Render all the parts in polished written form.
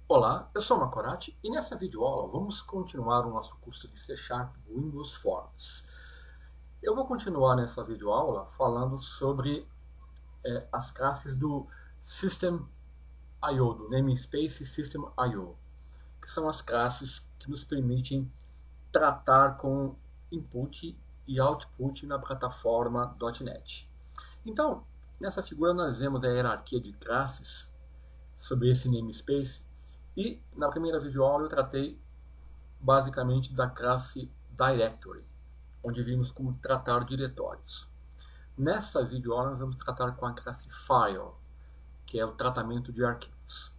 Olá, eu sou o Macorati e nessa videoaula vamos continuar o nosso curso de C Sharp Windows Forms. Eu vou continuar nessa videoaula falando sobre as classes do System.io, do namespace System.io, que são as classes que nos permitem tratar com input e output na plataforma .NET. Então, nessa figura nós vemos a hierarquia de classes sobre esse namespace e na primeira videoaula eu tratei basicamente da classe Directory, onde vimos como tratar diretórios. Nessa videoaula nós vamos tratar com a classe File, que é o tratamento de arquivos.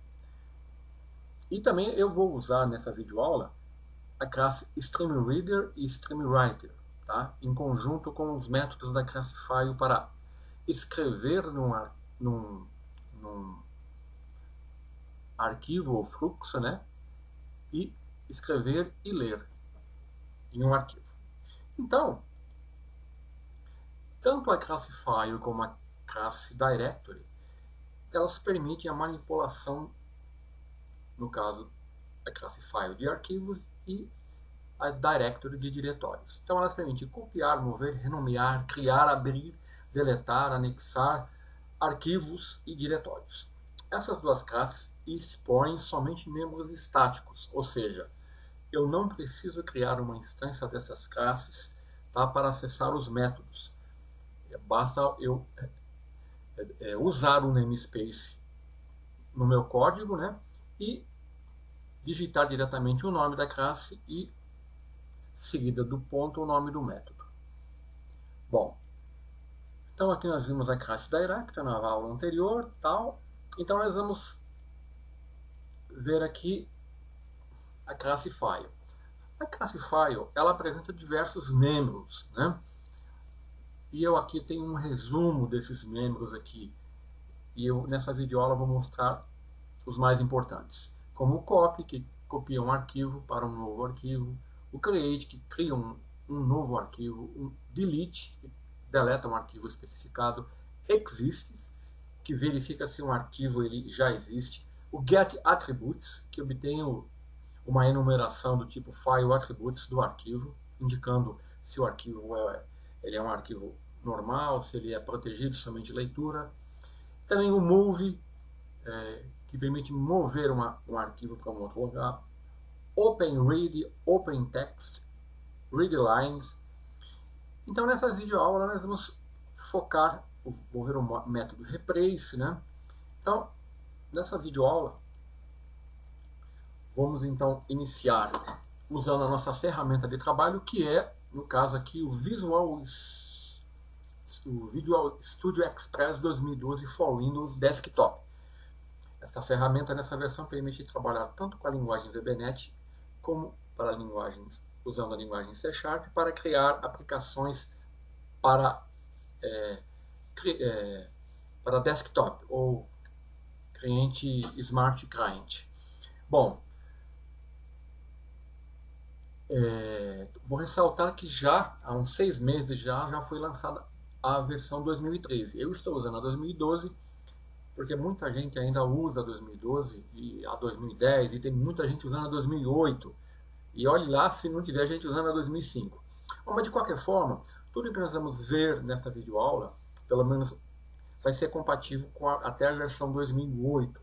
E também eu vou usar nessa videoaula a classe StreamReader e StreamWriter, tá? Em conjunto com os métodos da classe File para escrever num arquivo ou fluxo, né? E escrever e ler em um arquivo. Então, tanto a classe File como a classe Directory, elas permitem a manipulação, no caso, a classe File de arquivos e a Directory de diretórios. Então, elas permitem copiar, mover, renomear, criar, abrir, deletar, anexar arquivos e diretórios. Essas duas classes expõem somente membros estáticos, ou seja, eu não preciso criar uma instância dessas classes, tá, para acessar os métodos. Basta eu usar o namespace no meu código, né, e digitar diretamente o nome da classe e seguida do ponto o nome do método. Bom, então aqui nós vimos a classe Direct na aula anterior, tal. Então nós vamos ver aqui a classe File. A classe File, ela apresenta diversos membros, né? E eu aqui tenho um resumo desses membros aqui. E eu nessa videoaula vou mostrar os mais importantes, como o copy, que copia um arquivo para um novo arquivo, o create, que cria um novo arquivo, o delete, que deleta um arquivo especificado, exists, que verifica se um arquivo ele já existe, o get attributes, que obtém uma enumeração do tipo file attributes do arquivo, indicando se o arquivo ele é um arquivo normal, se ele é protegido somente de leitura. Também o move, que permite mover um arquivo para um outro lugar. OpenRead, OpenText, ReadLines. Então nessa videoaula nós vamos focar, vou ver o método replace, né? Então nessa videoaula vamos então iniciar usando a nossa ferramenta de trabalho, que é, no caso aqui, o Visual Studio Express 2012 for Windows Desktop. Essa ferramenta nessa versão permite trabalhar tanto com a linguagem VBNet como para usando a linguagem C Sharp para criar aplicações para, para desktop ou cliente Smart Client. Bom, vou ressaltar que já há uns 6 meses já foi lançada a versão 2013. Eu estou usando a 2012 porque muita gente ainda usa a 2012 e a 2010 e tem muita gente usando a 2008. E olhe lá se não tiver gente usando a 2005. Bom, mas de qualquer forma, tudo que nós vamos ver nessa videoaula, pelo menos vai ser compatível com até a versão 2008,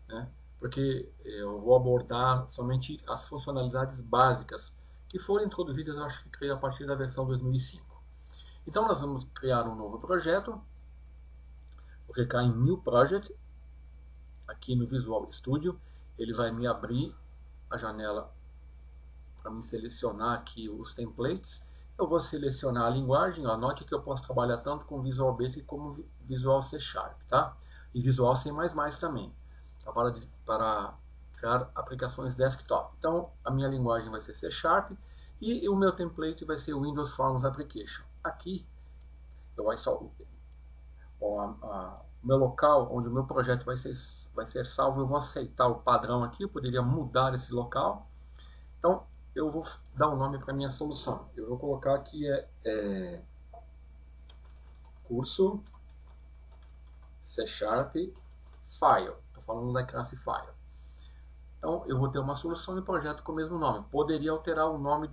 né? Porque eu vou abordar somente as funcionalidades básicas que foram introduzidas, eu acho que a partir da versão 2005. Então nós vamos criar um novo projeto. Vou clicar em New Project, aqui no Visual Studio. Ele vai me abrir a janela para me selecionar aqui os templates. Eu vou selecionar a linguagem. Anote que eu posso trabalhar tanto com Visual Basic como Visual C Sharp, tá? E Visual C++ também, para criar aplicações desktop. Então, a minha linguagem vai ser C Sharp e o meu template vai ser Windows Forms Application. Aqui, eu vou o meu local onde o meu projeto vai ser salvo, eu vou aceitar o padrão aqui. Eu poderia mudar esse local. Então, eu vou dar um nome para a minha solução. Eu vou colocar aqui curso C Sharp File. Estou falando da classe File. Então, eu vou ter uma solução e projeto com o mesmo nome. Poderia alterar o nome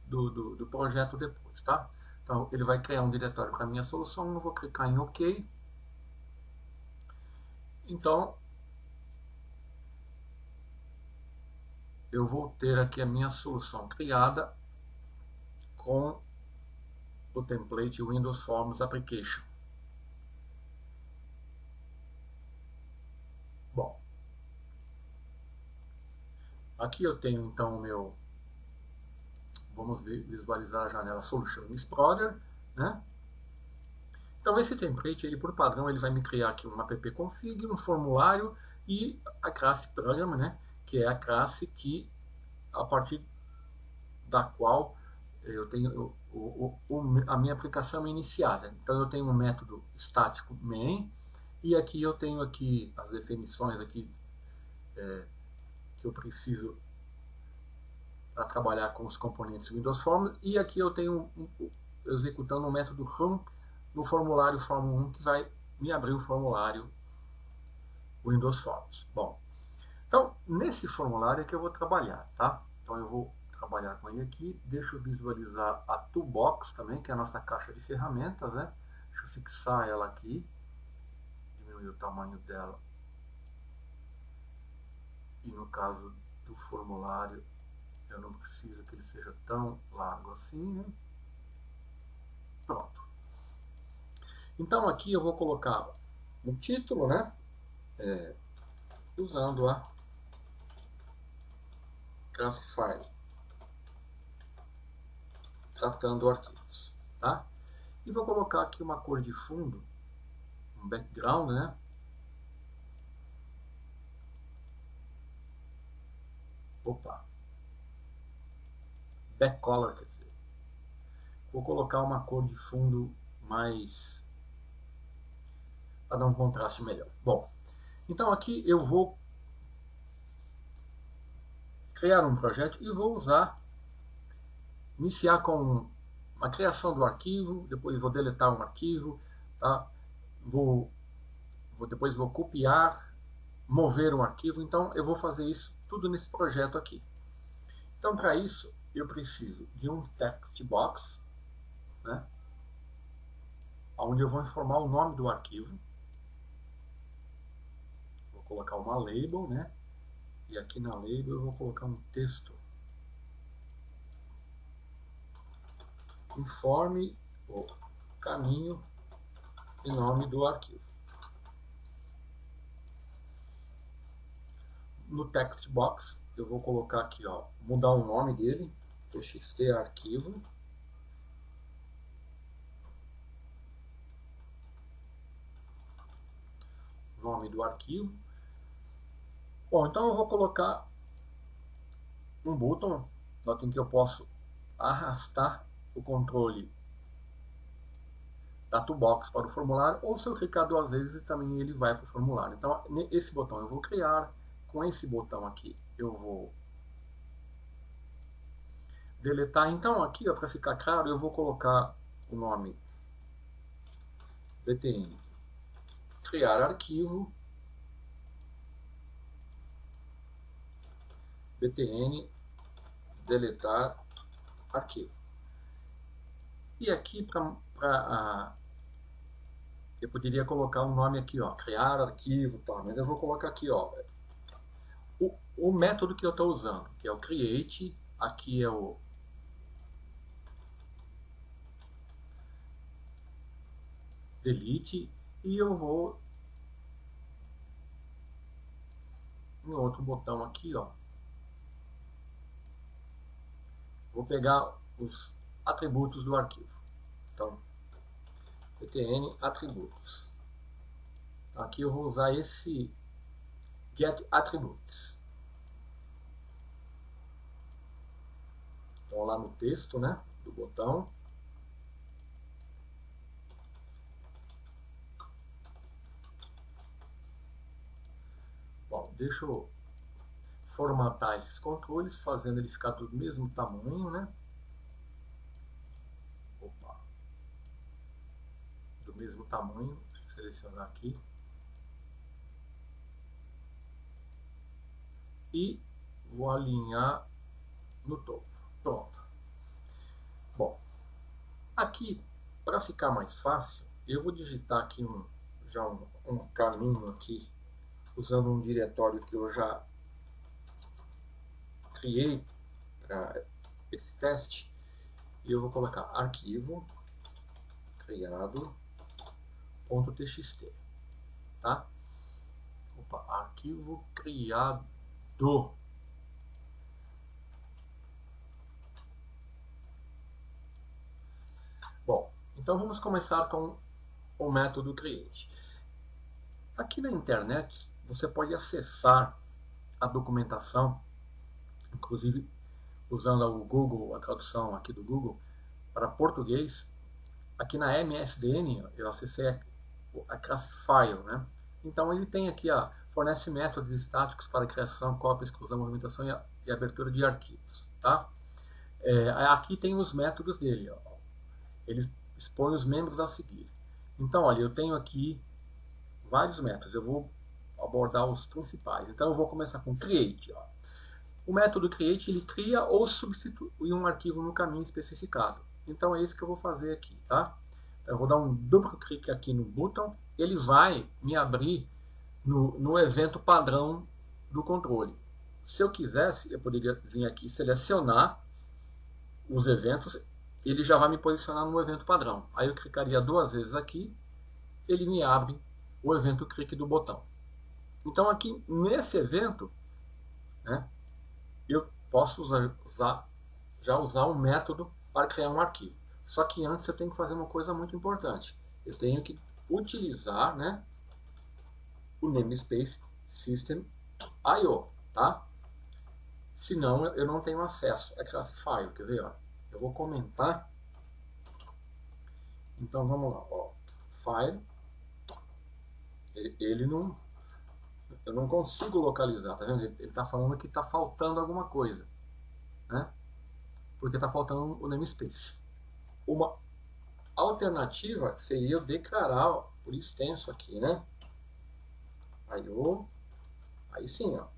do projeto depois, tá? Então, ele vai criar um diretório para a minha solução, eu vou clicar em OK. Então, eu vou ter aqui a minha solução criada com o template Windows Forms Application. Bom, aqui eu tenho então o meu, vamos visualizar a janela Solution Explorer, né? Então esse template, ele por padrão, ele vai me criar aqui um app-config, um formulário e a classe Program, né? Que é a classe que, a partir da qual eu tenho a minha aplicação iniciada. Então eu tenho um método estático main e aqui eu tenho aqui as definições aqui que eu preciso para trabalhar com os componentes Windows Forms e aqui eu tenho executando o método run no formulário Form 1 que vai me abrir o formulário Windows Forms. Bom, então nesse formulário é que eu vou trabalhar, tá? Então eu vou trabalhar com ele aqui. Deixa eu visualizar a Toolbox também, que é a nossa caixa de ferramentas, né? Deixa eu fixar ela aqui, diminuir o tamanho dela. E no caso do formulário, eu não preciso que ele seja tão largo assim, né? Pronto. Então aqui eu vou colocar um título, né? Usando a Classify, tratando arquivos, tá? E vou colocar aqui uma cor de fundo, um background, né? Opa, backcolor, quer dizer. Vou colocar uma cor de fundo mais, para dar um contraste melhor. Bom, então aqui eu vou criar um projeto e vou iniciar com a criação do arquivo, depois vou deletar um arquivo, tá? Depois vou copiar, mover um arquivo, então eu vou fazer isso tudo nesse projeto aqui. Então para isso eu preciso de um text box, né? Onde eu vou informar o nome do arquivo, vou colocar uma label, né? E aqui na label eu vou colocar um texto. Informe o caminho e nome do arquivo. No text box eu vou colocar aqui, ó, mudar o nome dele, txt arquivo. Nome do arquivo. Bom, então eu vou colocar um botão, notem que eu posso arrastar o controle da toolbox para o formulário, ou se eu clicar duas vezes também ele vai para o formulário. Então esse botão eu vou criar, com esse botão aqui eu vou deletar. Então aqui, para ficar claro, eu vou colocar o nome btn criar arquivo, btn deletar arquivo. E aqui eu poderia colocar um nome aqui, ó, criar arquivo, tá? Mas eu vou colocar aqui, ó, o método que eu estou usando, que é o create, aqui é o delete, e eu vou em outro botão aqui, ó, vou pegar os atributos do arquivo. Então, btn atributos. Aqui eu vou usar esse get attributes. Então lá no texto, né, do botão, bom, deixa eu formatar esses controles, fazendo ele ficar do mesmo tamanho, né? Opa, do mesmo tamanho, deixa eu selecionar aqui. E vou alinhar no topo. Pronto. Bom, aqui, para ficar mais fácil, eu vou digitar aqui um caminho aqui, usando um diretório que eu já criei para esse teste. E eu vou colocar arquivo criado .txt, tá? Opa, arquivo criado. Bom, então vamos começar com o método create. Aqui na internet você pode acessar a documentação, inclusive usando o Google, a tradução aqui do Google para português. Aqui na MSDN eu acessei a classe file, né? Então ele tem aqui, fornece métodos estáticos para criação, cópia, exclusão, movimentação e abertura de arquivos, tá? Aqui tem os métodos dele, ó. Ele expõe os membros a seguir. Então, olha, eu tenho aqui vários métodos, eu vou abordar os principais. Então eu vou começar com create, ó. O método create, ele cria ou substitui um arquivo no caminho especificado. Então é isso que eu vou fazer aqui, tá? Então, eu vou dar um duplo clique aqui no botão, ele vai me abrir no evento padrão do controle. Se eu quisesse, eu poderia vir aqui e selecionar os eventos, ele já vai me posicionar no evento padrão. Aí eu clicaria duas vezes aqui, ele me abre o evento clique do botão. Então aqui nesse evento, né, eu posso já usar um método para criar um arquivo. Só que antes eu tenho que fazer uma coisa muito importante. Eu tenho que utilizar, né, o namespace system.io, tá? Senão eu não tenho acesso à classe file. Quer ver? Ó? Eu vou comentar. Então vamos lá. Ó. File. Ele não... Eu não consigo localizar, tá vendo? Ele está falando que está faltando alguma coisa, né? Porque está faltando o namespace. Uma alternativa seria eu declarar por extenso aqui, né? Aí sim, ó.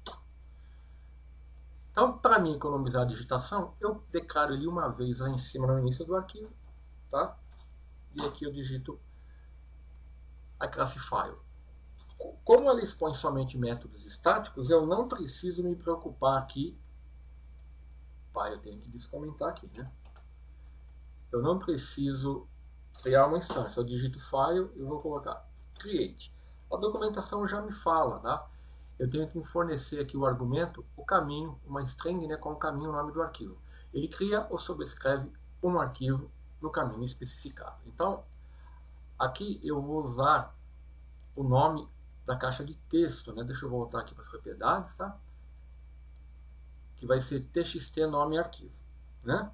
Então, para mim economizar a digitação, eu declaro ele uma vez lá em cima no início do arquivo, tá? E aqui eu digito a classe file. Como ela expõe somente métodos estáticos, eu não preciso me preocupar aqui. Eu tenho que descomentar aqui, né? Eu não preciso criar uma instância. Eu digito file e vou colocar create. A documentação já me fala, tá? Eu tenho que fornecer aqui o argumento, o caminho, uma string, né, com o caminho, o nome do arquivo. Ele cria ou sobrescreve um arquivo no caminho especificado. Então, aqui eu vou usar o nome da caixa de texto, né? Deixa eu voltar aqui para as propriedades, tá? Que vai ser txt nome arquivo, né?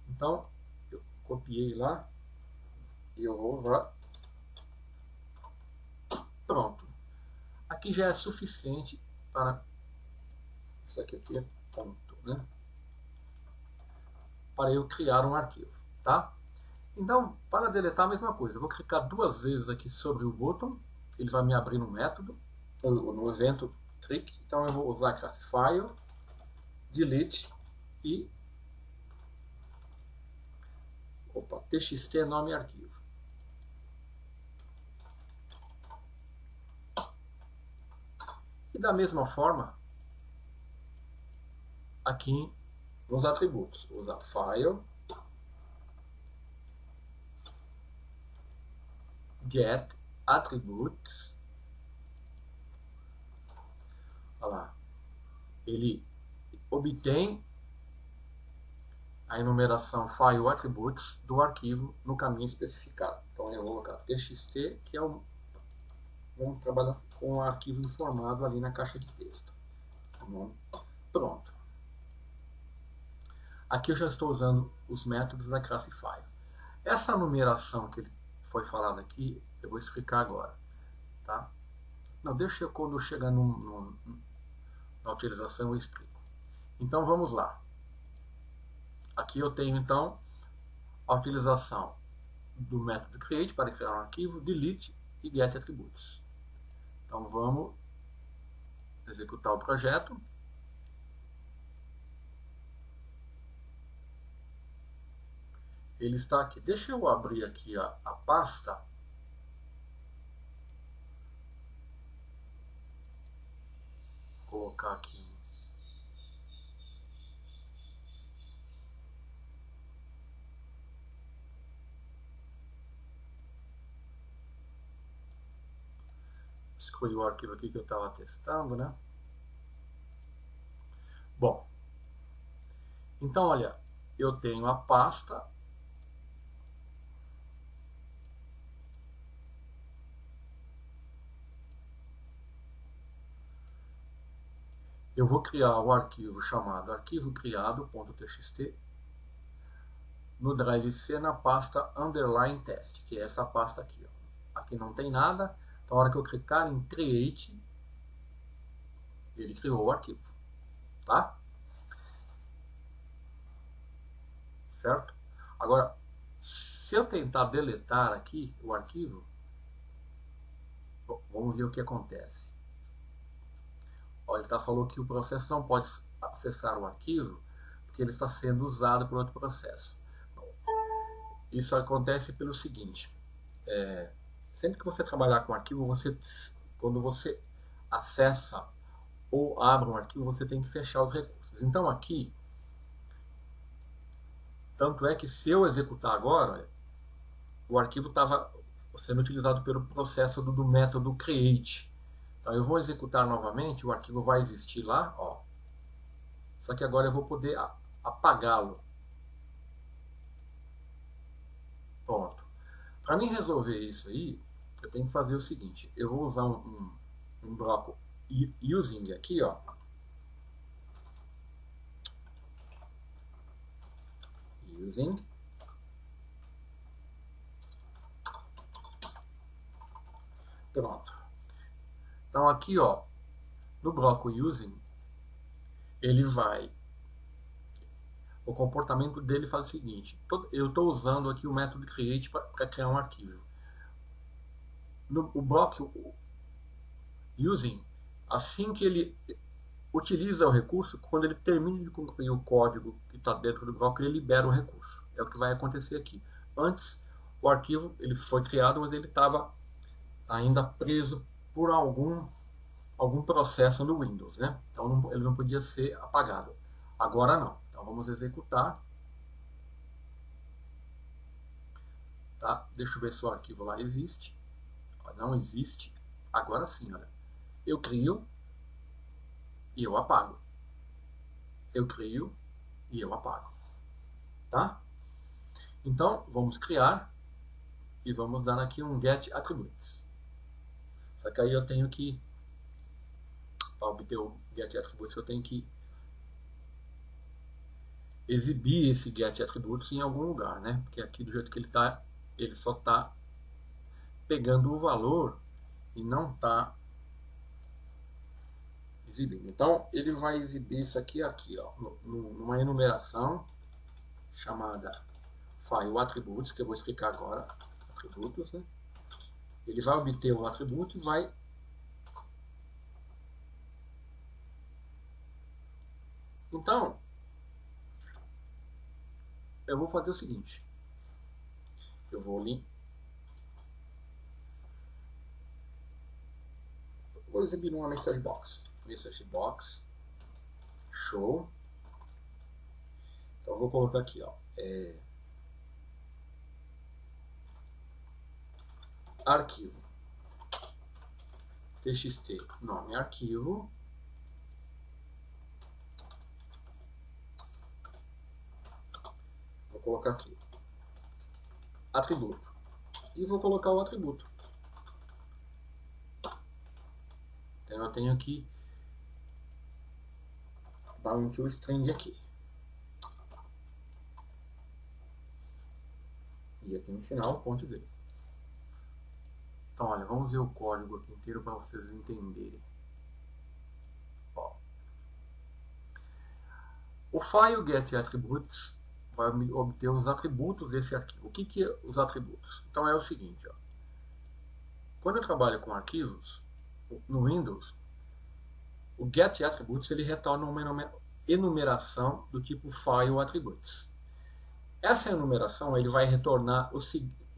Então, eu copiei lá e eu vou usar. Pronto. Aqui já é suficiente para... Isso aqui é ponto, né? Para eu criar um arquivo, tá? Então, para deletar a mesma coisa. Eu vou clicar duas vezes aqui sobre o botão. Ele vai me abrir no método, no evento click. Então eu vou usar a classe file, delete e txt nome arquivo. E da mesma forma, aqui nos atributos, vou usar file, get attributes. Olha lá, ele obtém a enumeração file attributes do arquivo no caminho especificado. Então eu vou colocar txt, que é o... Vamos trabalhar com o arquivo informado ali na caixa de texto. Pronto. Aqui eu já estou usando os métodos da classe file. Essa numeração que foi falada aqui, eu vou explicar agora. Tá? Não, deixa eu, quando eu chegar na utilização, eu explico. Então vamos lá. Aqui eu tenho então a utilização do método create para criar um arquivo, delete e get attributes. Então vamos executar o projeto. ele está aqui. Deixa eu abrir aqui a pasta. Vou colocar aqui. Escolhi o arquivo aqui que eu estava testando, né? Bom, então olha, eu tenho a pasta. Eu vou criar o arquivo chamado arquivo criado.txt no drive C na pasta underline test, que é essa pasta aqui. Ó. Aqui não tem nada, então a hora que eu clicar em create, ele criou o arquivo, tá? Certo? Agora, se eu tentar deletar aqui o arquivo, vamos ver o que acontece. Olha, ele falou que o processo não pode acessar o arquivo porque ele está sendo usado por outro processo. Isso acontece pelo seguinte: sempre que você trabalhar com arquivo, quando você acessa ou abre um arquivo, você tem que fechar os recursos. Então aqui, tanto é que se eu executar agora, o arquivo estava sendo utilizado pelo processo do método create. Então eu vou executar novamente, o arquivo vai existir lá, ó. Só que agora eu vou poder apagá-lo. Pronto. Para mim resolver isso aí, eu tenho que fazer o seguinte: eu vou usar um bloco using aqui, ó. Using. Pronto. Então aqui, ó, no bloco using, ele vai. O comportamento dele faz o seguinte: eu estou usando aqui o método create para criar um arquivo. O bloco using, assim que ele utiliza o recurso, quando ele termina de concluir o código que está dentro do bloco, ele libera o recurso. É o que vai acontecer aqui. Antes, o arquivo ele foi criado, mas ele estava ainda preso por algum processo no Windows, né? Então ele não podia ser apagado. Agora não. Então vamos executar. Tá? Deixa eu ver se o arquivo lá existe. Não existe. Agora sim, olha. Eu crio e eu apago. Eu crio e eu apago. Tá? Então, vamos criar e vamos dar aqui um get attributes. Só que aí eu tenho que, para obter o get attributes, eu tenho que exibir esse get attributes em algum lugar, né? Porque aqui do jeito que ele está, ele só está pegando o valor e não está exibindo. Então, ele vai exibir isso aqui, ó, numa enumeração chamada file attributes, que eu vou explicar agora, atributos, né? Ele vai obter o atributo e vai então eu vou fazer o seguinte, eu vou exibir uma message box, show. Então eu vou colocar aqui, ó, arquivo txt, nome arquivo, vou colocar aqui atributo e vou colocar o atributo. Então eu tenho que dar um toString aqui. E aqui no final, ponto dele. Então, olha, vamos ver o código aqui inteiro para vocês entenderem. Ó. O file getAttributes vai obter os atributos desse arquivo. O que é os atributos? Então é o seguinte, ó. Quando eu trabalho com arquivos, no Windows, o getAttributes ele retorna uma enumeração do tipo file attributes. Essa enumeração ele vai retornar os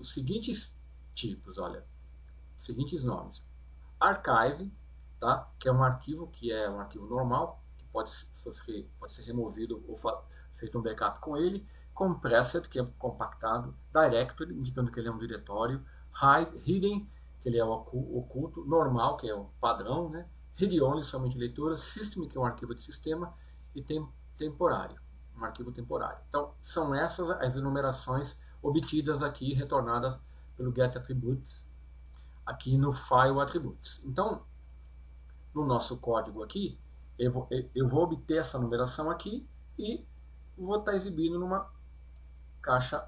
seguintes tipos, olha, os seguintes nomes. Archive, tá? Que é um arquivo normal, que pode ser removido ou feito um backup com ele. Compressed, que é compactado. Directory, indicando que ele é um diretório. Hidden, que ele é o oculto. Normal, que é o padrão, né? Read-only, somente leitura. System, que é um arquivo de sistema. E temporário, um arquivo temporário. Então, são essas as enumerações obtidas aqui, retornadas pelo getAttributes, aqui no file attributes. Então, no nosso código aqui, eu vou obter essa numeração aqui e vou estar exibindo numa caixa,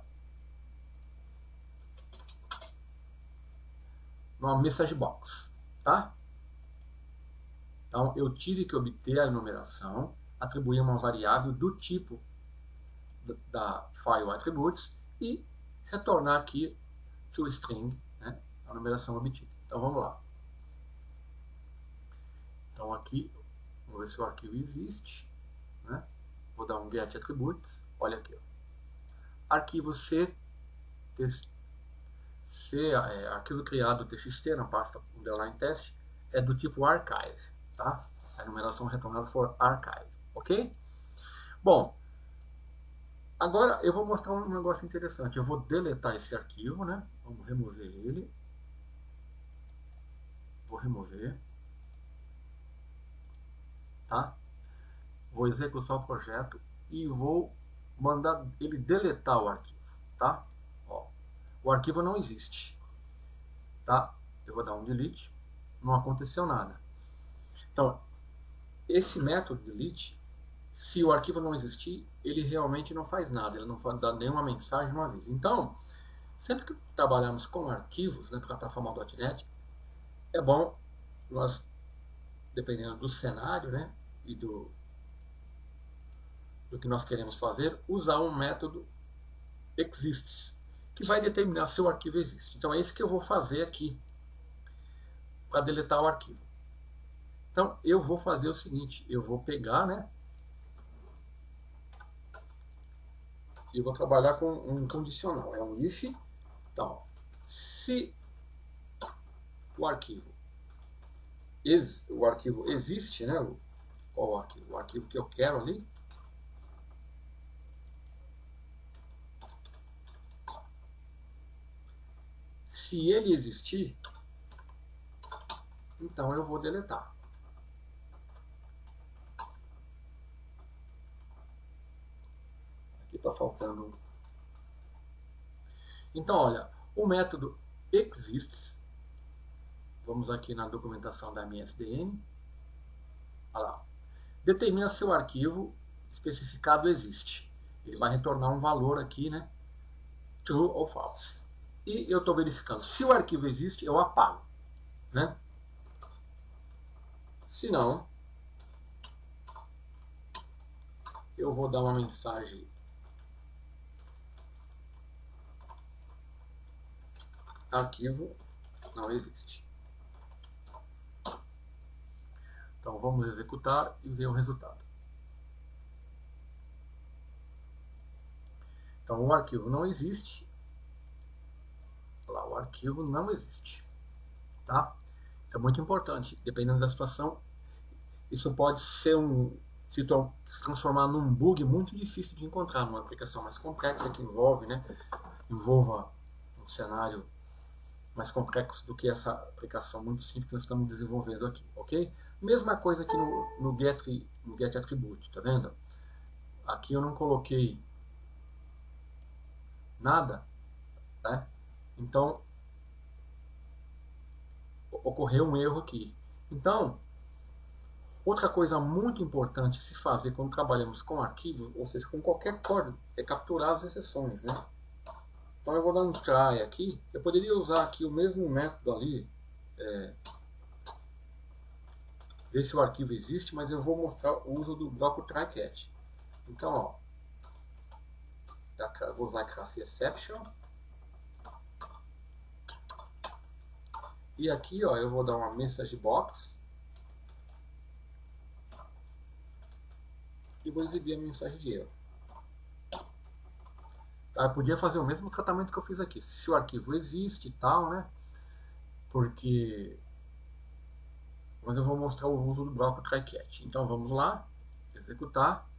numa message box, tá? Então, eu tive que obter a enumeração, atribuir uma variável do tipo da file attributes e retornar aqui toString, né, a numeração obtida. Então, vamos lá. Então, aqui, vamos ver se o arquivo existe, né? Vou dar um getAttributes, olha aqui, ó. Arquivo arquivo criado txt na pasta underline test é do tipo archive, tá? A numeração retornada for archive, ok? Bom, agora eu vou mostrar um negócio interessante. Eu vou deletar esse arquivo, né? Vamos remover ele. Vou remover, tá? Vou executar o projeto e vou mandar ele deletar o arquivo, tá? Ó, o arquivo não existe, tá? Eu vou dar um delete, não aconteceu nada. Então, esse método delete, se o arquivo não existir, ele realmente não faz nada, ele não dá nenhuma mensagem, não avisa. Então, sempre que trabalhamos com arquivos na plataforma.net, é bom nós, dependendo do cenário, né, e do que nós queremos fazer, usar um método exists, que vai determinar se o arquivo existe. Então é isso que eu vou fazer aqui para deletar o arquivo. Então eu vou fazer o seguinte, eu vou pegar, né, e vou trabalhar com um condicional, é um if. Então, se o arquivo existe, né, qual o arquivo? O arquivo que eu quero ali. Se ele existir, então eu vou deletar. Aqui está faltando. Então, olha, o método exists. Vamos aqui na documentação da MSDN. Olha lá. Determina se o arquivo especificado existe. Ele vai retornar um valor aqui, né? True ou false. E eu estou verificando. Se o arquivo existe, eu apago, né? Se não, eu vou dar uma mensagem. Arquivo não existe. Então vamos executar e ver o resultado. Então o arquivo não existe. Lá, o arquivo não existe, tá? Isso é muito importante. Dependendo da situação, isso pode ser se transformar num bug muito difícil de encontrar numa aplicação mais complexa que envolva um cenário mais complexo do que essa aplicação muito simples que nós estamos desenvolvendo aqui, ok? Mesma coisa aqui no getAttribute, tá vendo? Aqui eu não coloquei nada, né? Então ocorreu um erro aqui. Então, outra coisa muito importante se fazer quando trabalhamos com arquivos, ou seja, com qualquer código, é capturar as exceções, né? Então eu vou dar um try aqui. Eu poderia usar aqui o mesmo método ali, ver se o arquivo existe, mas eu vou mostrar o uso do bloco try-catch. Então, ó, vou usar a classe exception. E aqui, ó, eu vou dar uma message box e vou exibir a mensagem de erro. Eu podia fazer o mesmo tratamento que eu fiz aqui. Se o arquivo existe e tal, né? Porque... Mas eu vou mostrar o uso do bloco try-catch. Então vamos lá, executar.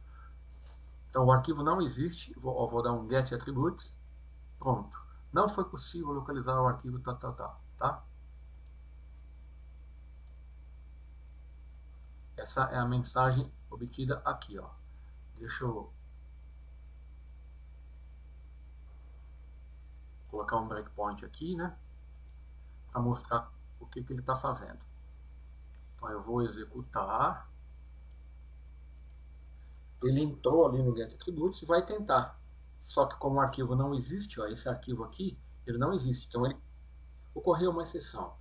Então o arquivo não existe, vou dar um get attributes. Pronto. Não foi possível localizar o arquivo tá? Essa é a mensagem obtida aqui, ó. Deixa eu colocar um breakpoint aqui, né? Para mostrar o que ele está fazendo. Então eu vou executar. Ele entrou ali no get attributes e vai tentar. Só que como o arquivo não existe, ó, esse arquivo aqui, ele não existe. Então ele ocorreu uma exceção.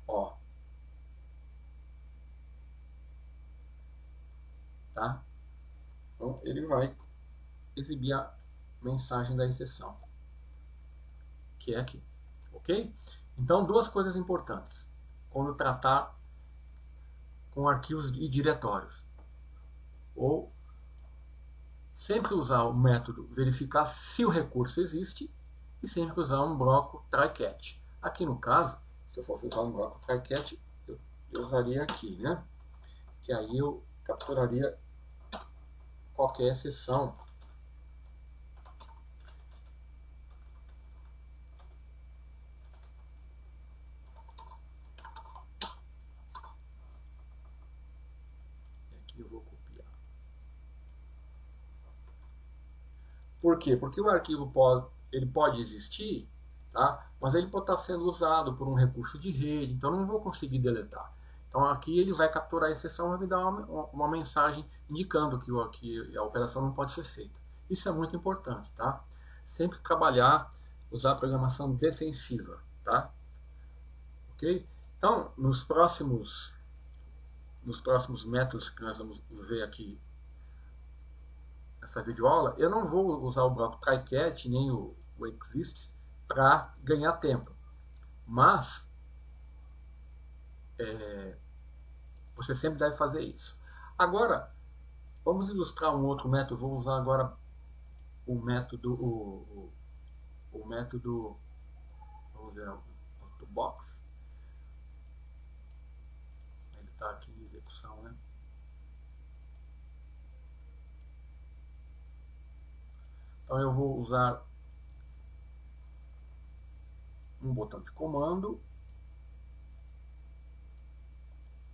Ó, tá? Então ele vai exibir a mensagem da exceção, que é aqui, ok? Então duas coisas importantes quando tratar com arquivos e diretórios, ou sempre usar o método verificar se o recurso existe e sempre usar um bloco try-catch. Aqui no caso, se eu fosse usar um bloco try-catch, eu usaria aqui, né? Que aí eu capturaria qualquer exceção. E aqui eu vou copiar. Por quê? Porque o arquivo ele pode existir, tá? Mas ele pode estar sendo usado por um recurso de rede, então eu não vou conseguir deletar. Então aqui ele vai capturar a exceção e vai me dar uma mensagem indicando que a operação não pode ser feita. Isso é muito importante, tá? Sempre trabalhar, usar a programação defensiva, tá? Ok? Então, nos próximos métodos que nós vamos ver aqui nessa videoaula, eu não vou usar o bloco try-catch nem o exists para ganhar tempo. Mas você sempre deve fazer isso. Agora, vamos ilustrar um outro método. Vou usar agora o método, vamos ver, autobox. Ele está aqui em execução, né? Então eu vou usar um botão de comando,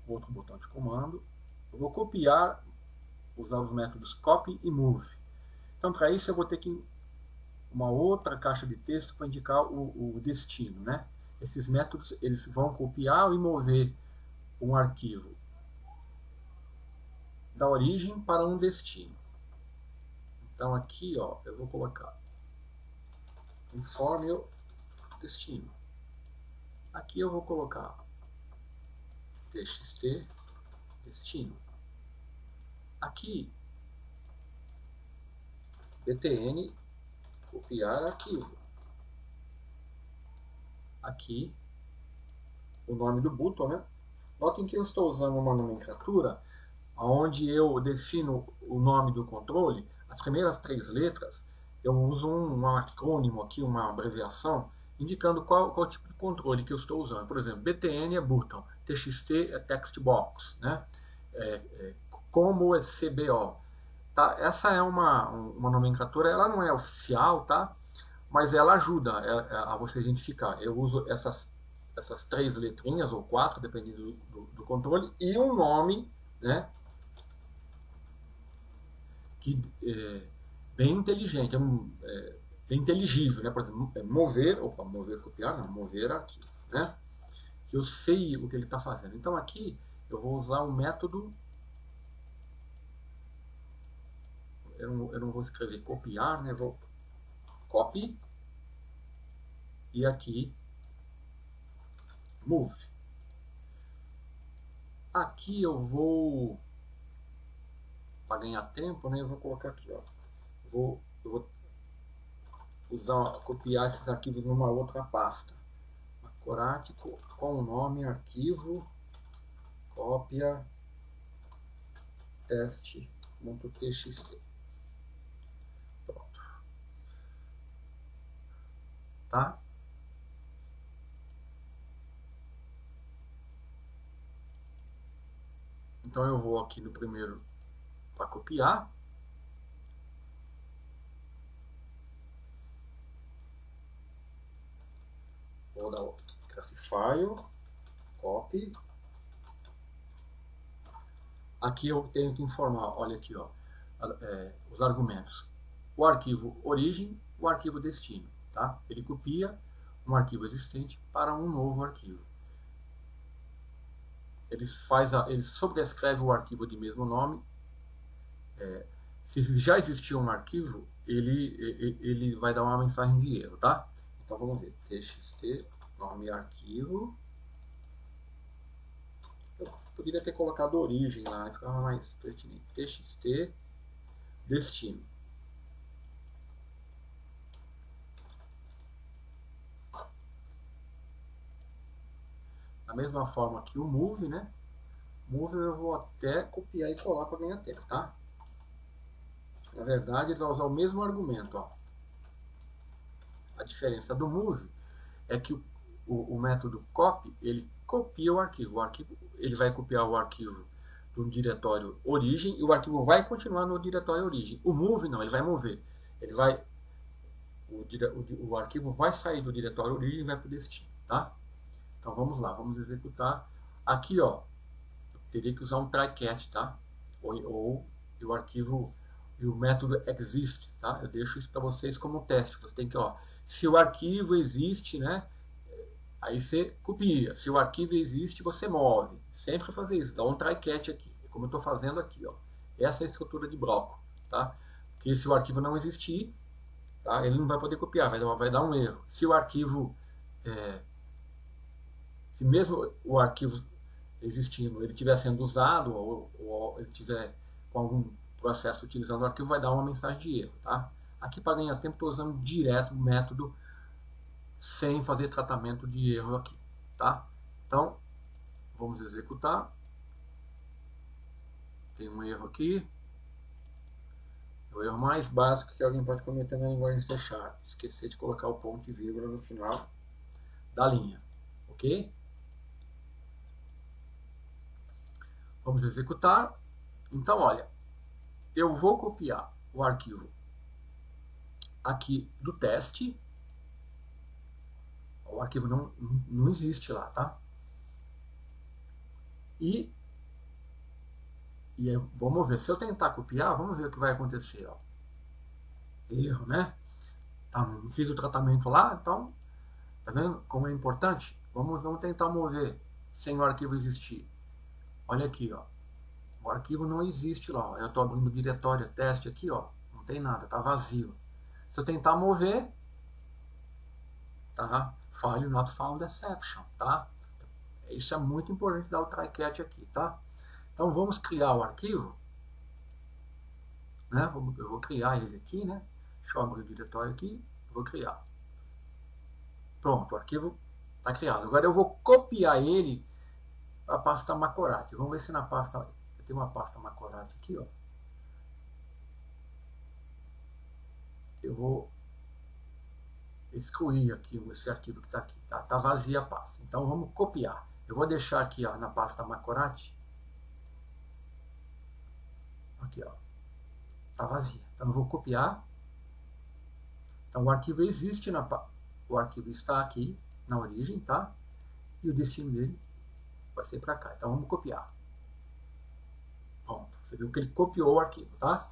outro botão de comando. Eu vou copiar, usar os métodos copy e move. Então para isso eu vou ter que uma outra caixa de texto para indicar o destino, né? Esses métodos eles vão copiar e mover um arquivo da origem para um destino. Então aqui, ó, eu vou colocar informe o destino. Aqui eu vou colocar txt destino. Aqui btn copiar arquivo. Aqui o nome do button, né? Notem que eu estou usando uma nomenclatura onde eu defino o nome do controle. As primeiras 3 letras eu uso um acrônimo aqui, uma abreviação, indicando qual tipo de controle que eu estou usando. Por exemplo, btn é button, txt é text box, né? Como é cbo. Tá? Essa é uma nomenclatura, ela não é oficial, tá? Mas ela ajuda a você identificar. Eu uso essas 3 letrinhas, ou 4, dependendo do controle, e um nome, né? Que bem inteligente, bem inteligível, né? Por exemplo, mover, copiar, não, mover aqui, né? Que eu sei o que ele está fazendo. Então aqui eu vou usar o método, eu não vou escrever copiar, né? Vou copy e aqui move. Aqui eu vou, para ganhar tempo, né? Eu vou colocar aqui, ó. Eu vou copiar esses arquivos numa outra pasta. Corate com o nome arquivo cópia teste.txt. Pronto. tá? Então eu vou aqui no primeiro para copiar. Vou dar o Classify, Copy. Aqui eu tenho que informar, olha aqui, ó, os argumentos. O arquivo origem, o arquivo destino, tá? Ele copia um arquivo existente para um novo arquivo. Ele sobrescreve o arquivo de mesmo nome. Se já existia um arquivo, ele vai dar uma mensagem de erro, tá? Então vamos ver, txt, nome arquivo. Eu poderia ter colocado origem lá, ficava mais pertinente. Txt, destino. Da mesma forma que o move, né? Move eu vou até copiar e colar para ganhar tempo, tá? Na verdade, ele vai usar o mesmo argumento, ó. A diferença do move é que o método copy, ele copia o arquivo. Ele vai copiar o arquivo do diretório origem e o arquivo vai continuar no diretório origem. O move não, ele vai mover. Ele vai, o arquivo vai sair do diretório origem e vai para o destino, tá? Então vamos lá, vamos executar. Aqui, ó, eu teria que usar um try-catch, tá? Ou o arquivo e o método exist, tá? Eu deixo isso para vocês como teste. Você tem que, ó, se o arquivo existe, né? Aí você copia. Se o arquivo existe, você move. Sempre fazer isso. Dá um try-catch aqui, como eu estou fazendo aqui, ó. Essa é a estrutura de bloco, tá? Porque se o arquivo não existir, tá? Ele não vai poder copiar, vai dar um erro. Se o arquivo se mesmo o arquivo existindo, ele estiver sendo usado ou ele estiver com algum processo utilizando o arquivo, vai dar uma mensagem de erro, tá? Aqui para ganhar tempo estou usando direto o método sem fazer tratamento de erro aqui, tá? Então, vamos executar. Tem um erro aqui. O erro mais básico que alguém pode cometer na linguagem C#, esquecer de colocar o ponto e vírgula no final da linha, ok? Vamos executar. Então, olha, eu vou copiar o arquivo aqui do teste. O arquivo não existe lá, tá? E vamos ver, se eu tentar copiar, vamos ver o que vai acontecer, ó. Erro, né? Tá, não fiz o tratamento lá, então, tá vendo como é importante? Vamos tentar mover sem o arquivo existir. Olha aqui, ó. O arquivo não existe lá, ó. Eu estou abrindo o diretório teste aqui, ó. Não tem nada, tá vazio. Se eu tentar mover, tá? File not found exception, tá? Isso é muito importante dar o try-catch aqui, tá? Então vamos criar o arquivo, né? Eu vou criar ele aqui, né? Deixa eu abrir o diretório aqui, vou criar. Pronto, o arquivo está criado. Agora eu vou copiar ele para a pasta Macorati. Vamos ver se na pasta, eu tenho uma pasta Macorati aqui, ó. Eu vou excluir aqui esse arquivo que está aqui, tá? Tá vazia a pasta. Então vamos copiar. Eu vou deixar aqui, ó, na pasta Macorati. Aqui, ó. Tá vazia. Então eu vou copiar. Então o arquivo existe o arquivo está aqui na origem, tá? E o destino dele vai ser para cá. Então vamos copiar. Pronto. Você viu que ele copiou o arquivo, tá?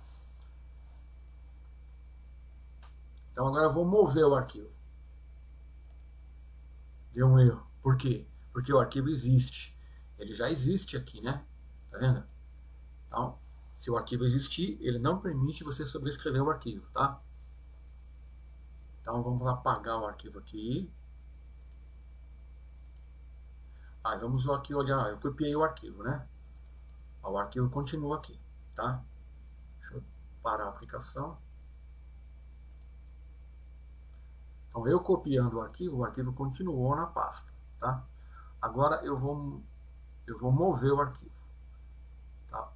Então agora eu vou mover o arquivo. Deu um erro. Por quê? Porque o arquivo existe. Ele já existe aqui, né? Tá vendo? Então, se o arquivo existir, ele não permite você sobrescrever o arquivo, tá? Então vamos apagar o arquivo aqui. Aí vamos aqui olhar, eu copiei o arquivo, né? O arquivo continua aqui, tá? Deixa eu parar a aplicação. Então eu copiando o arquivo continuou na pasta, tá? Agora eu vou mover o arquivo, tá?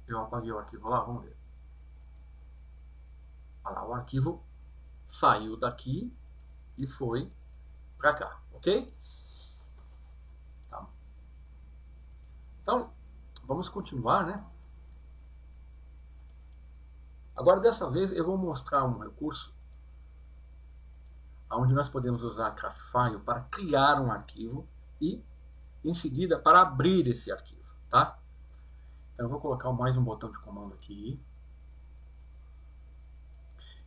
Eu apaguei o arquivo lá, vamos ver. Olha lá, o arquivo saiu daqui e foi para cá, ok? Tá. Então, vamos continuar, né? Agora, dessa vez, eu vou mostrar um recurso onde nós podemos usar a Craftfile para criar um arquivo e, em seguida, para abrir esse arquivo, tá? Então, eu vou colocar mais um botão de comando aqui.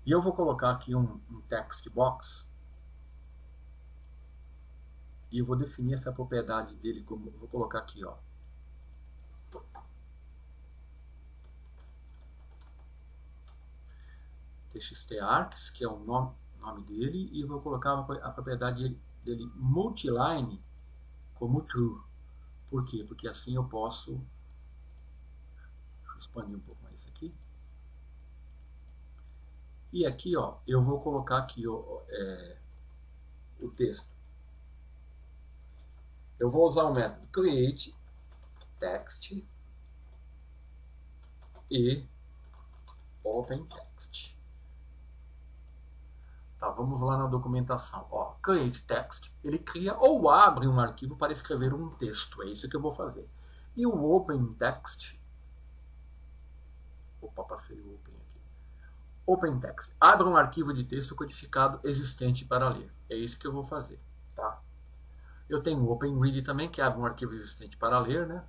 E eu vou colocar aqui um text box. E eu vou definir essa propriedade dele como... Eu vou colocar aqui, ó. txtargs, que é o nome dele, e vou colocar a propriedade dele multiline como true. Por quê? Porque assim eu posso... Deixa eu expandir um pouco mais isso aqui. E aqui, ó, eu vou colocar aqui o texto. Eu vou usar o método create text e open text. Tá, vamos lá na documentação. Ó, create text, ele cria ou abre um arquivo para escrever um texto. É isso que eu vou fazer. E o open text... Opa, passei o open aqui. Open text. Abre um arquivo de texto codificado existente para ler. É isso que eu vou fazer. Tá? Eu tenho o open read também, que abre um arquivo existente para ler, né?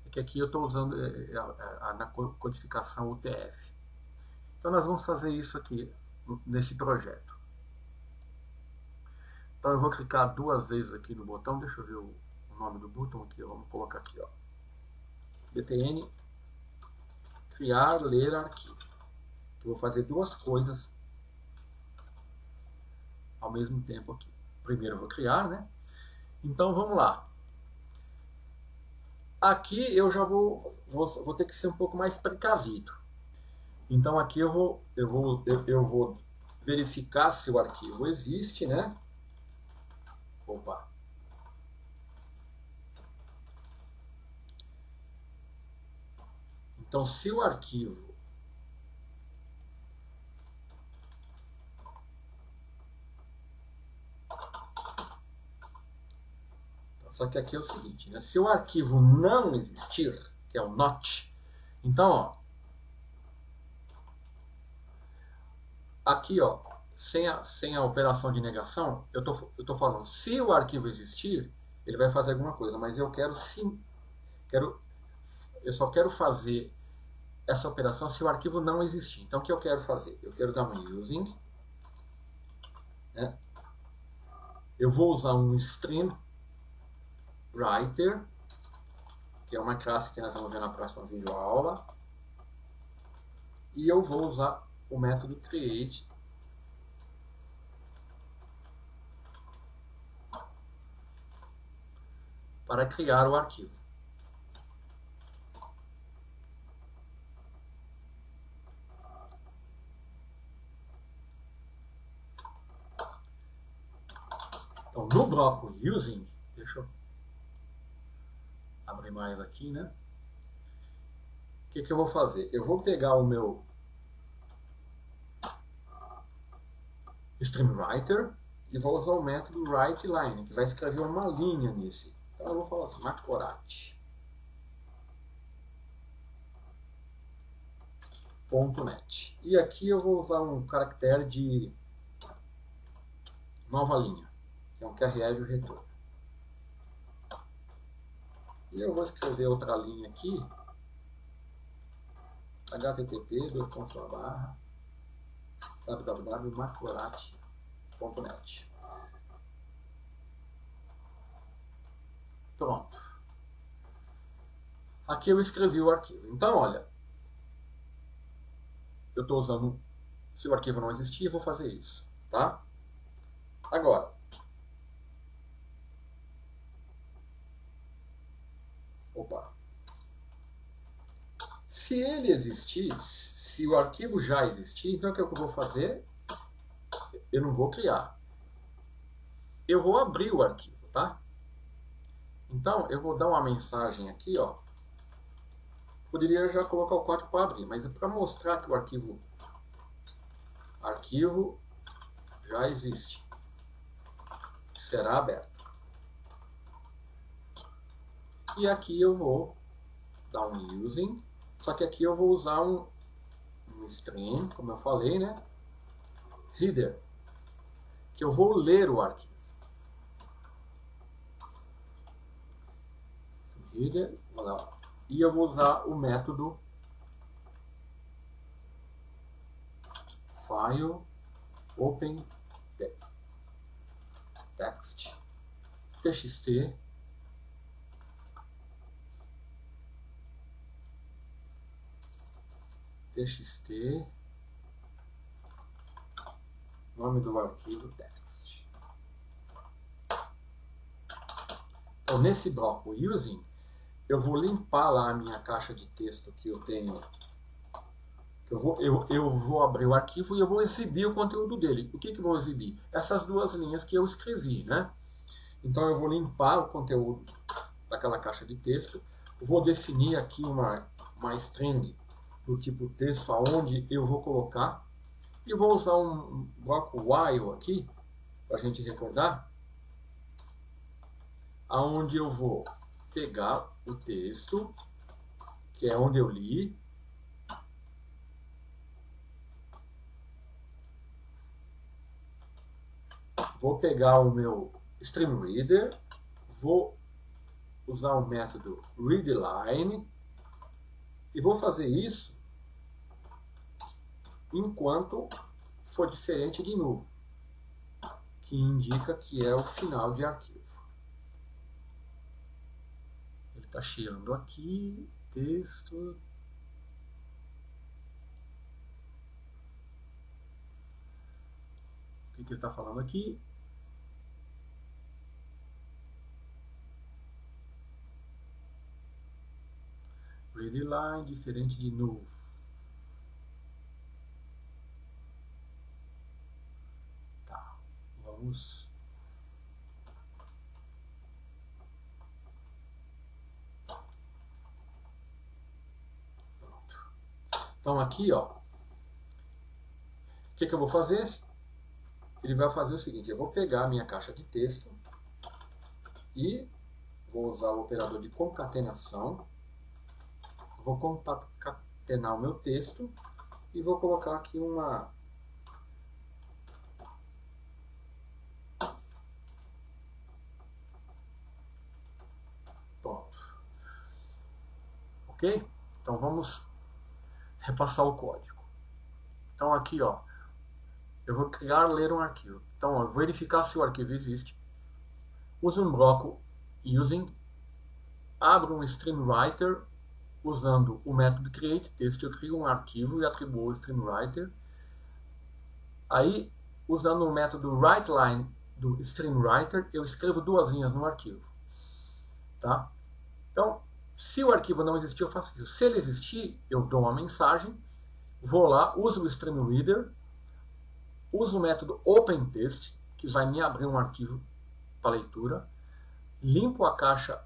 É que aqui eu estou usando na codificação UTF. Então nós vamos fazer isso aqui nesse projeto. Então eu vou clicar duas vezes aqui no botão, deixa eu ver o nome do botão aqui, vamos colocar aqui, ó. btn criar, ler arquivo. Eu vou fazer duas coisas ao mesmo tempo aqui. Primeiro eu vou criar, né? Então vamos lá. Aqui eu já vou ter que ser um pouco mais precavido. Então aqui eu vou verificar se o arquivo existe, né? Opa. Então, se o arquivo só que aqui é o seguinte, né? Se o arquivo não existir, que é o not, então, ó, aqui, ó, sem a operação de negação, eu tô falando, se o arquivo existir, ele vai fazer alguma coisa, mas eu quero sim, eu só quero fazer essa operação se o arquivo não existir. Então, o que eu quero fazer? Eu quero dar um using, né? Eu vou usar um stream writer, que é uma classe que nós vamos ver na próxima videoaula, e eu vou usar o método create para criar o arquivo. Então, no bloco using, deixa eu abrir mais aqui, né? O que eu vou fazer? Eu vou pegar o meu streamWriter e vou usar o método writeLine, que vai escrever uma linha nesse. Então eu vou falar assim, macorat.net. E aqui eu vou usar um caractere de nova linha, que é um QRL retorno. E eu vou escrever outra linha aqui, http://www.macorat.net. Pronto. Aqui eu escrevi o arquivo. Então, olha, eu estou usando, se o arquivo não existir, eu vou fazer isso, tá? Agora, opa. Se ele existir, se o arquivo já existir, então o que eu vou fazer? Eu não vou criar. Eu vou abrir o arquivo, tá? Então, eu vou dar uma mensagem aqui, ó. Poderia já colocar o código para abrir, mas é para mostrar que o arquivo já existe, será aberto. E aqui eu vou dar um using, só que aqui eu vou usar um stream, como eu falei, né? Header, que eu vou ler o arquivo. Header, e eu vou usar o método file open text txt nome do arquivo text. Então, nesse bloco using, eu vou limpar lá a minha caixa de texto que eu tenho. Eu vou abrir o arquivo e eu vou exibir o conteúdo dele. O que eu vou exibir? Essas duas linhas que eu escrevi, né? Então eu vou limpar o conteúdo daquela caixa de texto. Eu vou definir aqui uma string do tipo texto aonde eu vou colocar. E vou usar um bloco while aqui, para a gente recordar, aonde eu vou pegar o texto, que é onde eu li, vou pegar o meu StreamReader, vou usar o método readLine e vou fazer isso enquanto for diferente de null, que indica que é o final de arquivo. Ele está chiando aqui, texto. O que ele está falando aqui? readLine diferente de null. Tá, vamos. Pronto. Então aqui, ó, o que eu vou fazer? Ele vai fazer o seguinte: eu vou pegar a minha caixa de texto e vou usar o operador de concatenação. Vou concatenar o meu texto e vou colocar aqui uma pronto. Ok? Então vamos repassar o código. Então aqui, ó, eu vou criar ler um arquivo. Então, ó, verificar se o arquivo existe. Use um bloco using, abro um StreamWriter usando o método createText, eu crio um arquivo e atribuo o StreamWriter. Aí, usando o método writeLine do StreamWriter, eu escrevo duas linhas no arquivo. Tá? Então, se o arquivo não existir, eu faço isso. Se ele existir, eu dou uma mensagem, vou lá, uso o StreamReader, uso o método openText, que vai me abrir um arquivo para leitura, limpo a caixa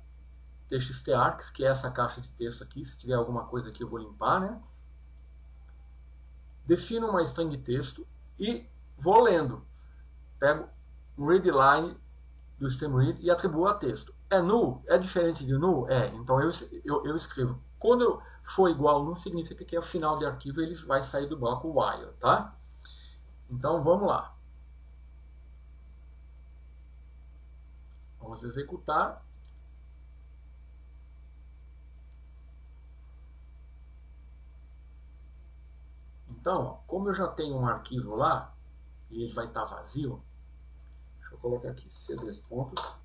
txtargs, que é essa caixa de texto aqui, se tiver alguma coisa aqui eu vou limpar, né? Defino uma string de texto e vou lendo. Pego um readLine do StreamRead e atribuo a texto. É null? É diferente de null? É. Então eu escrevo. Quando for igual null, significa que é o final de arquivo, ele vai sair do bloco while, tá? Então vamos lá. Vamos executar. Então, ó, como eu já tenho um arquivo lá, e ele vai estar vazio, deixa eu colocar aqui C2 pontos.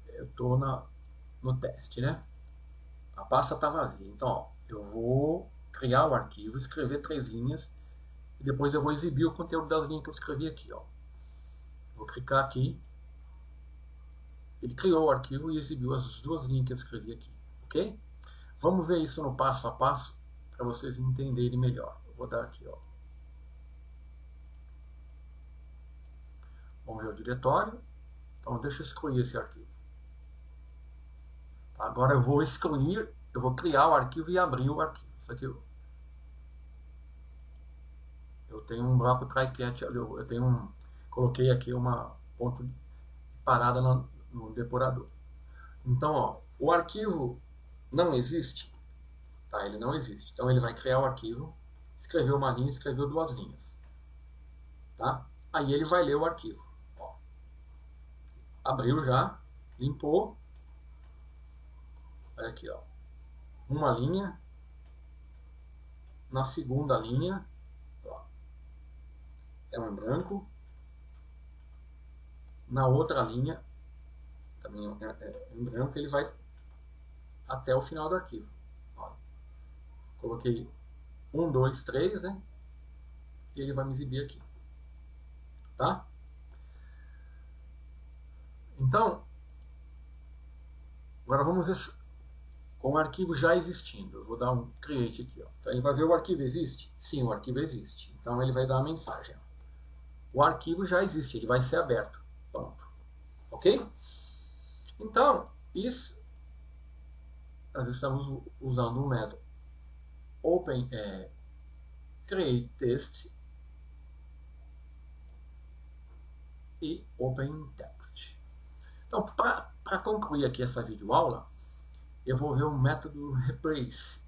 Eu estou no teste, né? A pasta está vazia. Então, ó, eu vou criar o arquivo, escrever 3 linhas, e depois eu vou exibir o conteúdo das linhas que eu escrevi aqui, ó. Vou clicar aqui. Ele criou o arquivo e exibiu as 2 linhas que eu escrevi aqui, ok? Vamos ver isso no passo a passo para vocês entenderem melhor. Eu vou dar aqui, ó. Vamos ver o diretório. Então deixa eu excluir esse arquivo. Tá? Agora eu vou excluir, eu vou criar o arquivo e abrir o arquivo. Isso aqui eu Eu tenho um bloco try-catch, eu tenho coloquei aqui uma ponto de parada no depurador. Então, ó, o arquivo não existe, tá? Ele não existe. Então ele vai criar o arquivo, escreveu uma linha, escreveu duas linhas, tá? Aí ele vai ler o arquivo. Ó, abriu já, limpou. Olha aqui, ó, uma linha. Na segunda linha, ó, é um branco. Na outra linha, também é em branco, ele vai até o final do arquivo. Ó, coloquei 1, 2, 3, né? E ele vai me exibir aqui. Tá? Então, agora vamos ver com o arquivo já existindo. Eu vou dar um create aqui. Ó. Então, ele vai ver o arquivo existe? Sim, o arquivo existe. Então, ele vai dar uma mensagem. O arquivo já existe, ele vai ser aberto. Pronto. Ok? Então, isso, nós estamos usando um método open create text e open text. Então, para concluir aqui essa videoaula, eu vou ver o método replace.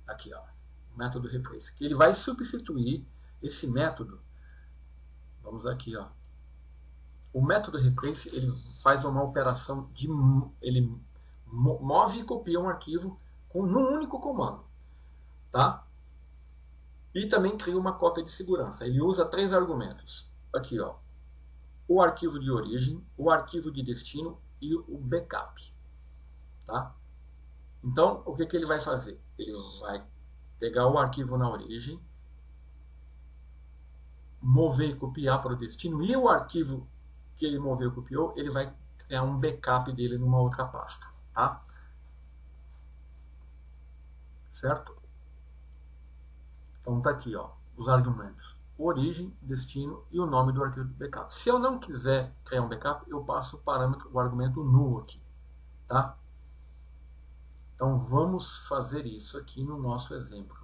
Aqui, ó, o método replace, que ele vai substituir esse método. Vamos aqui, ó. O método replace, ele faz uma operação de ele move e copia um arquivo num único comando, tá? E também cria uma cópia de segurança. Ele usa 3 argumentos. Aqui, ó, o arquivo de origem, o arquivo de destino e o backup, tá? Então, o que ele vai fazer? Ele vai pegar o arquivo na origem, mover e copiar para o destino, e o arquivo que ele moveu e copiou, ele vai criar um backup dele numa outra pasta, tá? Certo? Então tá aqui, ó, os argumentos: origem, destino e o nome do arquivo de backup. Se eu não quiser criar um backup, eu passo o parâmetro, o argumento null aqui, tá? Então vamos fazer isso aqui no nosso exemplo.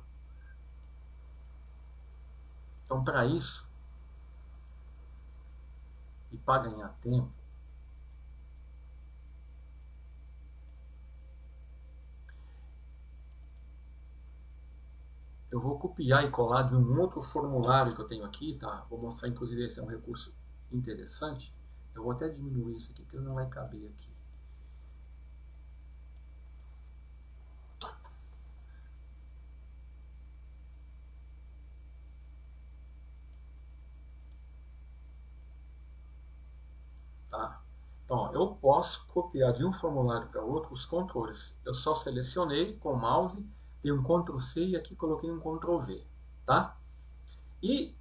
Então, para isso, e para ganhar tempo, eu vou copiar e colar de um outro formulário que eu tenho aqui, tá? Vou mostrar, inclusive, esse é um recurso interessante. Eu vou até diminuir isso aqui, porque não vai caber aqui. Tá? Então, ó, eu posso copiar de um formulário para outro os controles. Eu só selecionei com o mouse, dei um Ctrl C e aqui coloquei um Ctrl V. Tá? E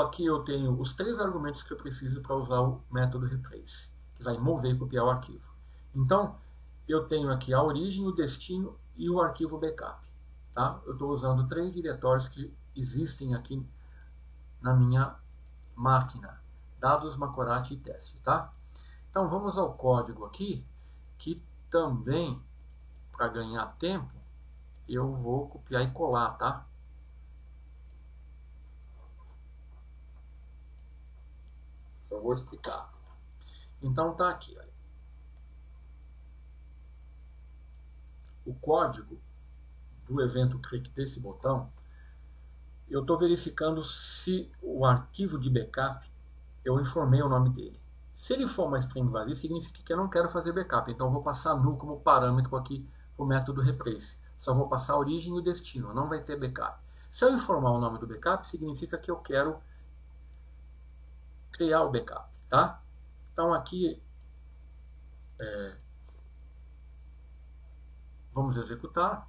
aqui eu tenho os 3 argumentos que eu preciso para usar o método replace, que vai mover e copiar o arquivo. Então, eu tenho aqui a origem, o destino e o arquivo backup. Tá? Eu estou usando 3 diretórios que existem aqui na minha máquina: dados, Macorati e teste. Tá? Então vamos ao código aqui, que também, para ganhar tempo, eu vou copiar e colar, tá? Só vou explicar. Então tá aqui, olha. O código do evento clique desse botão, eu estou verificando se o arquivo de backup, eu informei o nome dele. Se ele for uma string vazia, significa que eu não quero fazer backup. Então eu vou passar null como parâmetro aqui o método replace. Só vou passar a origem e o destino, não vai ter backup. Se eu informar o nome do backup, significa que eu quero criar o backup, tá? Então aqui vamos executar.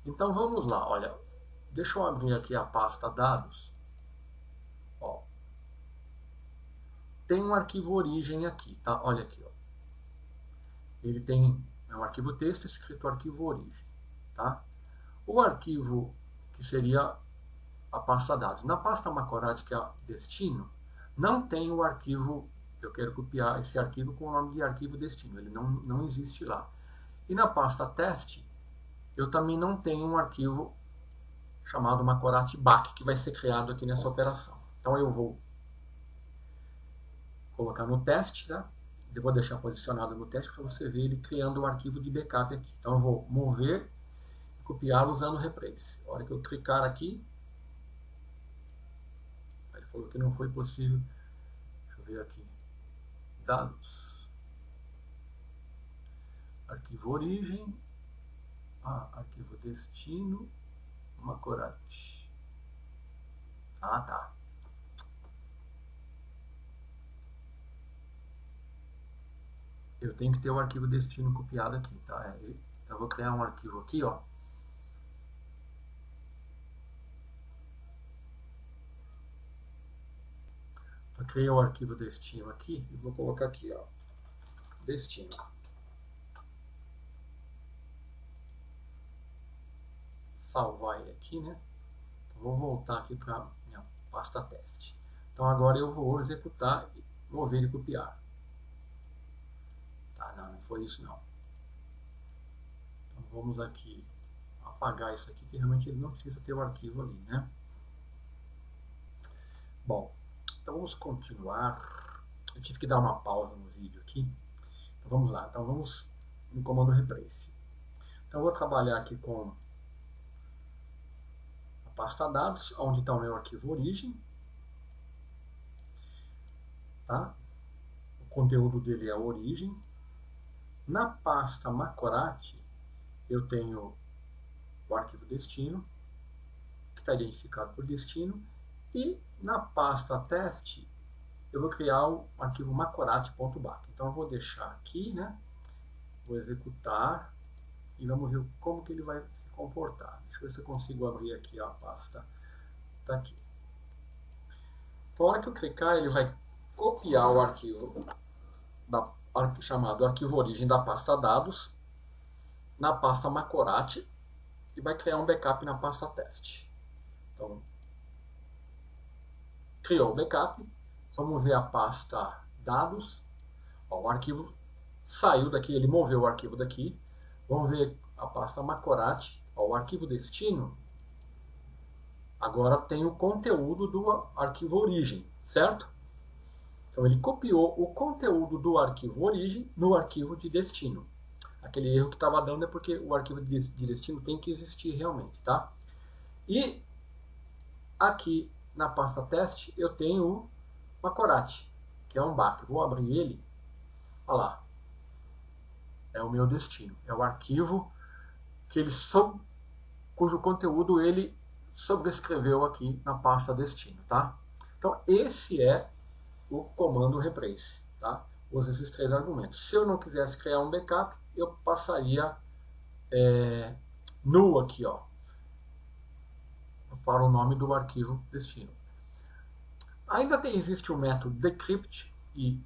Então vamos lá, olha, deixa eu abrir aqui a pasta dados. Ó, tem um arquivo origem aqui, tá? Olha aqui, ó. Ele tem um arquivo texto escrito arquivo origem, tá? O arquivo que seria a pasta dados. Na pasta Macorati, que é destino, não tem o arquivo, eu quero copiar esse arquivo com o nome de arquivo destino, ele não existe lá. E na pasta teste, eu também não tenho um arquivo chamado Macorati BAC, que vai ser criado aqui nessa operação. Então eu vou colocar no teste, tá? Eu vou deixar posicionado no teste para você ver ele criando o arquivo de backup aqui. Então eu vou mover e copiá-lo usando o replace. A hora que eu clicar aqui, ele falou que não foi possível. Deixa eu ver aqui. Dados. Arquivo origem. Arquivo destino. Macorati. Ah, tá. Eu tenho que ter o arquivo destino copiado aqui, tá? Então eu vou criar um arquivo aqui, ó. Eu criei o arquivo destino aqui e vou colocar aqui, ó. Destino. Salvar ele aqui, né? Então, vou voltar aqui para minha pasta teste. Então agora eu vou executar, mover e copiar. Tá, não foi isso não. Então vamos aqui apagar isso aqui, que realmente ele não precisa ter o arquivo ali, né? Bom, então vamos continuar. Eu tive que dar uma pausa no vídeo aqui. Então vamos lá. Então vamos no comando replace. Então eu vou trabalhar aqui com a pasta dados, onde está o meu arquivo origem. Tá? O conteúdo dele é a origem. Na pasta Macorati, eu tenho o arquivo destino, que está identificado por destino. E na pasta teste, eu vou criar o arquivo macorati.bac. Então eu vou deixar aqui, né? Vou executar e vamos ver como que ele vai se comportar. Deixa eu ver se eu consigo abrir aqui a pasta. Está aqui. Então, a hora que eu clicar, ele vai copiar o arquivo chamado arquivo origem da pasta dados na pasta Macorati e vai criar um backup na pasta teste. Então, criou o backup. Vamos ver a pasta dados. Ó, o arquivo saiu daqui, ele moveu o arquivo daqui. Vamos ver a pasta Macorati. Ó, o arquivo destino agora tem o conteúdo do arquivo origem, certo? Então ele copiou o conteúdo do arquivo origem no arquivo de destino. Aquele erro que estava dando é porque o arquivo de destino tem que existir realmente, tá? E aqui na pasta teste eu tenho o Macorati, que é um BAC. Vou abrir ele. Olha lá. É o meu destino. É o arquivo que cujo conteúdo ele sobrescreveu aqui na pasta destino, tá? Então esse é o comando replace, tá? Usa esses três argumentos. Se eu não quisesse criar um backup, eu passaria null aqui, ó, para o nome do arquivo destino. Ainda existe o método decrypt e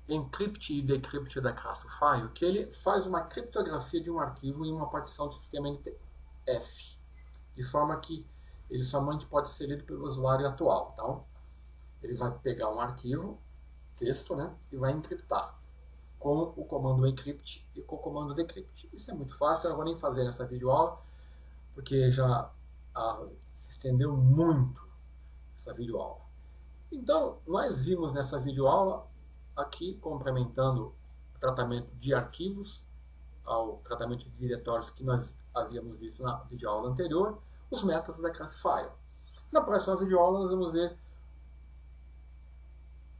encrypt e decrypt da classe file, que ele faz uma criptografia de um arquivo em uma partição do sistema NTF, de forma que ele somente pode ser lido pelo usuário atual. Então, ele vai pegar um arquivo, texto, né, e vai encriptar com o comando encrypt e com o comando decrypt. Isso é muito fácil, eu não vou nem fazer nessa videoaula, porque já se estendeu muito essa videoaula. Então, nós vimos nessa videoaula, aqui complementando o tratamento de arquivos ao tratamento de diretórios que nós havíamos visto na videoaula anterior, os métodos da classe file. Na próxima videoaula nós vamos ver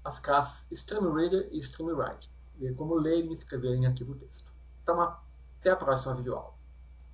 as classes StreamReader e StreamWrite, ver como ler e escrever em arquivo texto. Então, até a próxima videoaula.